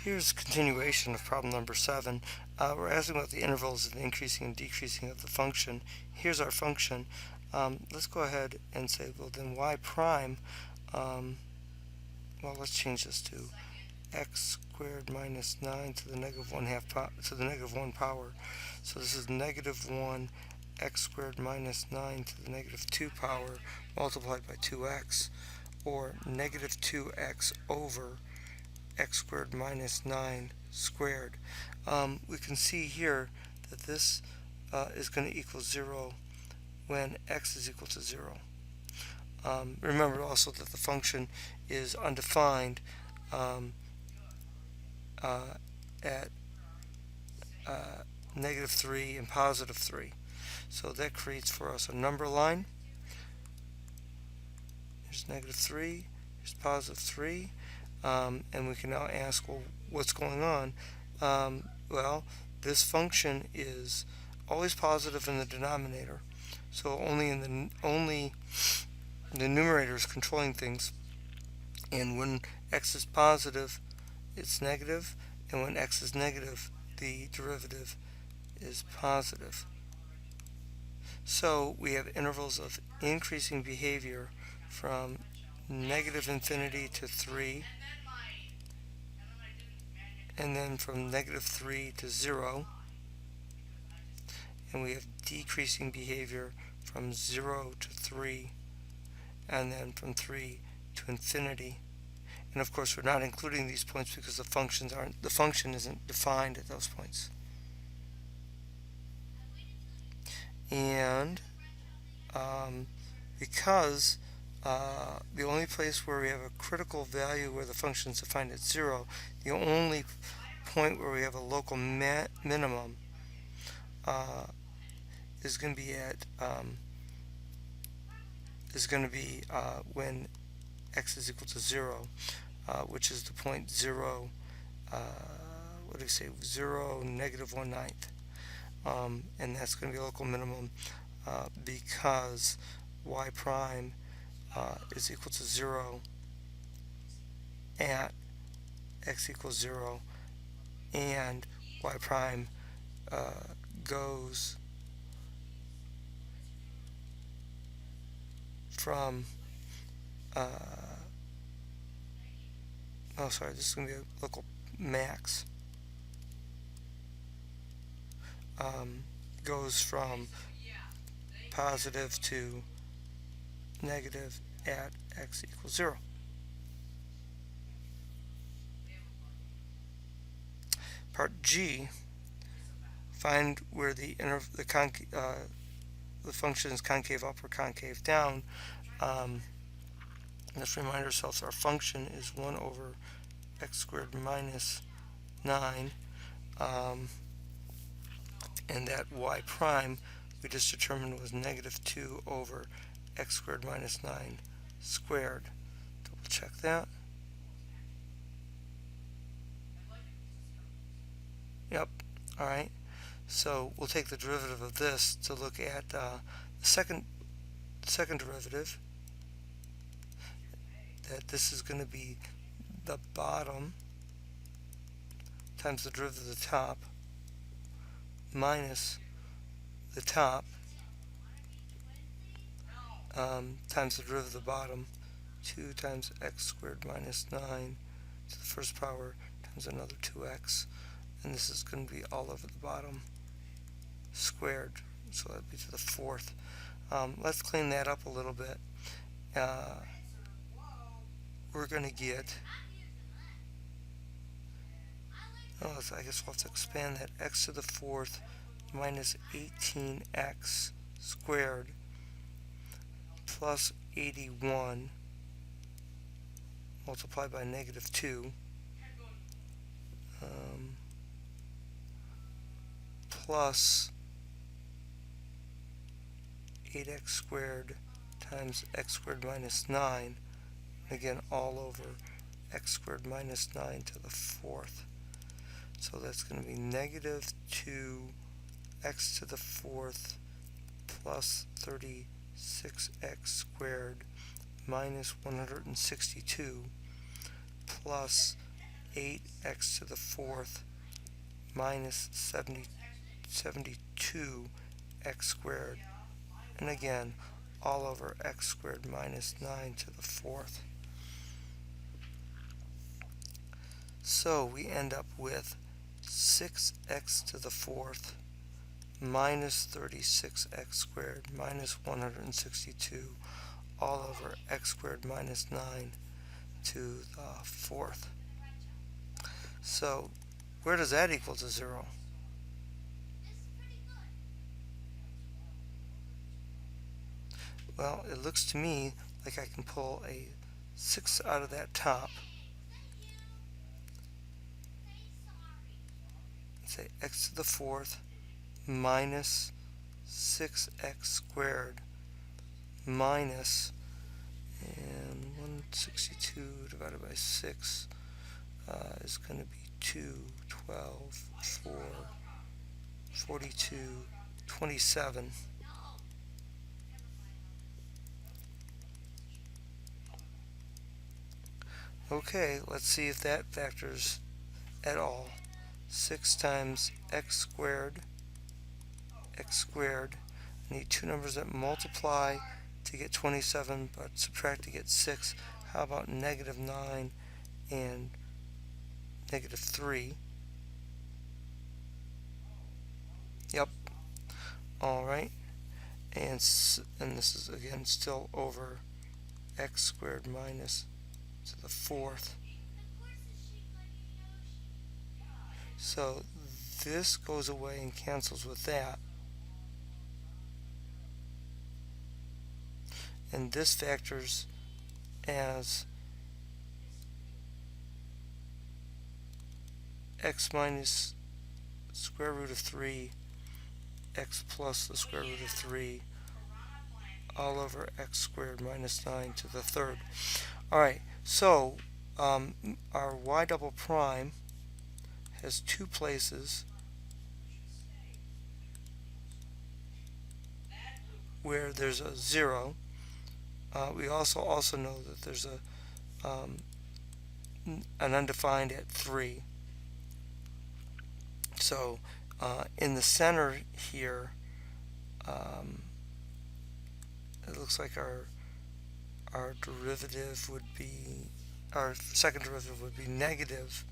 Here's a continuation of problem number 7. We're asking about the intervals of the increasing and decreasing of the function. Here's our function. Let's go ahead and say, well, then y prime, well, let's change this to x squared minus 9 to the negative 1 half to the negative 1 power. So this is negative 1 x squared minus 9 to the negative 2 power multiplied by 2x, or negative 2x over x squared minus 9 squared. We can see here that this is going to equal 0 when x is equal to 0. Remember also that the function is undefined at negative 3 and positive 3. So that creates for us a number line. Here's negative 3, here's positive 3. And we can now ask, well, what's going on? Well, this function is always positive in the denominator, so only the numerator is controlling things. And when x is positive, it's negative, and when x is negative, the derivative is positive. So we have intervals of increasing behavior from negative infinity to 3, and then from negative 3 to 0, and we have decreasing behavior from 0 to 3, and then from 3 to infinity. And of course we're not including these points because the function isn't defined at those points. And because the only place where we have a critical value where the function is defined at 0, the only point where we have a local minimum is going to be at when x is equal to 0, which is the point 0, what do we say, 0, negative 1/9. And that's going to be a local minimum because y prime is equal to 0 at x equals 0, and y prime goes from this is going to be a local max, goes from positive to negative at x equals 0. Part G, find where the function is concave up or concave down. Let's remind ourselves our function is 1 over x squared minus 9, and that y prime we just determined was negative 2 over x squared minus 9 squared. Double check that. Yep. Alright. So we'll take the derivative of this to look at the second derivative. That this is going to be the bottom times the derivative of the top minus the top times the derivative of the bottom, 2 times x squared minus 9 to the first power times another 2x, and this is going to be all over the bottom squared, so that would be to the fourth. Let's clean that up a little bit. We're going to get, I guess we'll have to expand that, x to the fourth minus 18x squared plus 81 multiplied by negative 2 plus 8x squared times x squared minus 9, again all over x squared minus 9 to the fourth. So that's going to be negative 2x to the fourth plus 36x squared minus 162 plus 8x to the fourth minus 72 x squared, and again all over x squared minus 9 to the fourth. So we end up with 6x to the fourth minus 36x squared minus 162 all over x squared minus 9 to the fourth. So where does that equal to 0? Well, it looks to me like I can pull a 6 out of that top and say x to the fourth minus 6x squared minus, and 162 divided by 6 is going to be 2, 12, 4, 42, 27. Okay, let's see if that factors at all. 6 times x squared. I need two numbers that multiply to get 27 but subtract to get 6. How about negative 9 and negative 3? Yep. Alright. And this is again still over x squared minus to the fourth. So this goes away and cancels with that. And this factors as x minus square root of 3, x plus the square root of 3, all over x squared minus 9 to the third. Alright, so our y double prime has two places where there's a 0. We also know that there's an undefined at 3. So in the center here, it looks like our derivative would be, our second derivative would be negative,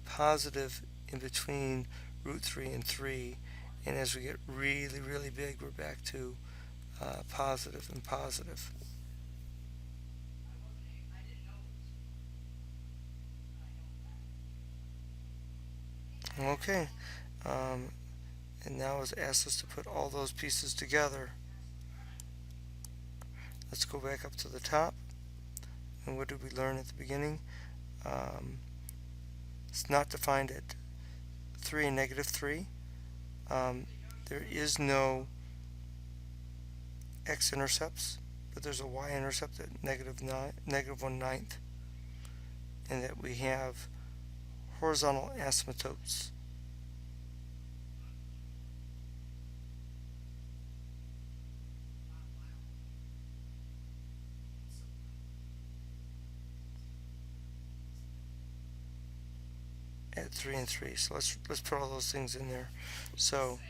positive in between root 3 and 3, and as we get really, really big, we're back to positive and positive. Okay, and now it's asked us to put all those pieces together. Let's go back up to the top. And what did we learn at the beginning? It's not defined at 3 and negative 3. There is no x-intercepts, but there's a y-intercept at negative 1/9, and that we have horizontal asymptotes. At 3 and 3. So let's put all those things in there. So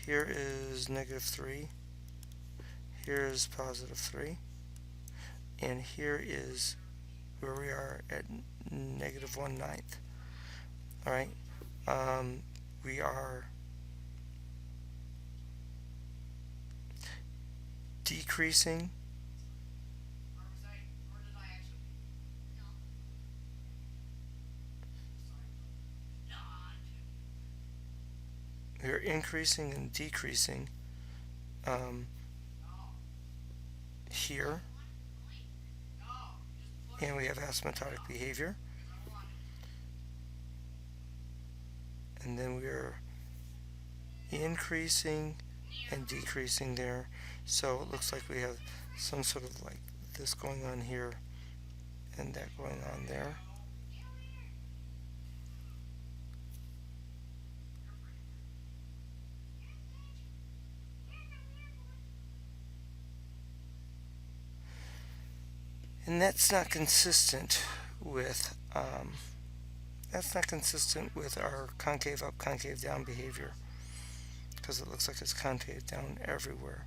here is negative 3. Here is positive 3. And here is where we are at negative 1/9. Alright. We are decreasing we are increasing and decreasing here, and we have asymptotic behavior, and then we are increasing and decreasing there. So it looks like we have some sort of like this going on here and that going on there. And that's not consistent with That's not consistent with our concave up, concave down behavior because it looks like it's concave down everywhere.